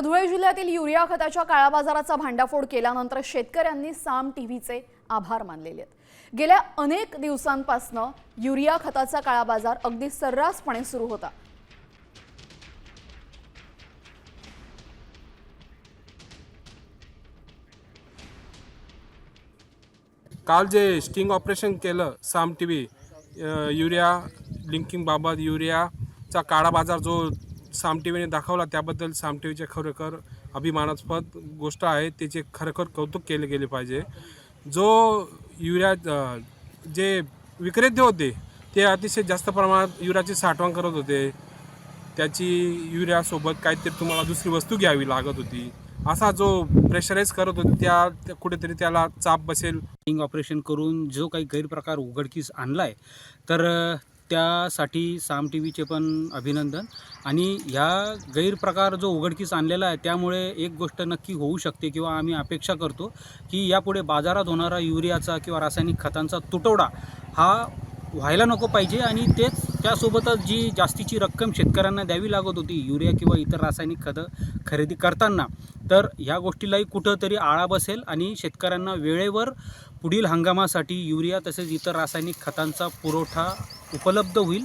धुळे जिल्ह्यातील युरिया खताच्या काळा बाजाराचा भांडाफोड केल्यानंतर शेतकऱ्यांनी साम टीव्हीचे आभार मानलेले आहेत। गेल्या अनेक दिवसांपासून युरिया खताचा काळा बाजार अगदी सर्रासपणे सुरू होता। काल जे स्टिंग ऑपरेशन केलं साम टीव्ही युरिया लिंकिंग बाबत युरियाचा काळा बाजार जो साम टीव्हीने दाखवला त्याबद्दल साम टीव्हीचे खरोखर अभिमानास्पद गोष्ट आहे। त्याचे खरोखर कौतुक केले गेले पाहिजे। जो युरिया जे विक्रेते होते ते अतिशय जास्त प्रमाणात युरियाची साठवण करत होते। त्याची युरियासोबत काहीतरी तुम्हाला दुसरी वस्तू घ्यावी लागत होती, असा जो प्रेशराईज करत होते त्या कुठेतरी त्याला चाप बसेल। स्टिंग ऑपरेशन करून जो काही गैरप्रकार उघडकीस आणलाय तर त्यासाठी साम टीव्हीचे पण अभिनंदन। आणि ह्या गैरप्रकार जो उघडकीस आणलेला आहे त्यामुळे एक गोष्ट नक्की होऊ शकते किंवा आम्ही अपेक्षा करतो की यापुढे बाजारात होणारा युरियाचा किंवा रासायनिक खतांचा तुटवडा हा व्हायला नको पाहिजे। आणि तेच त्यासोबतच जी जास्तीची रक्कम शेतकऱ्यांना द्यावी लागत होती युरिया किंवा इतर रासायनिक खतं खरेदी करताना, तर ह्या गोष्टीलाही कुठंतरी आळा बसेल आणि शेतकऱ्यांना वेळेवर पुढील हंगामासाठी युरिया तसेच इतर रासायनिक खतांचा पुरवठा उपलब्ध होईल।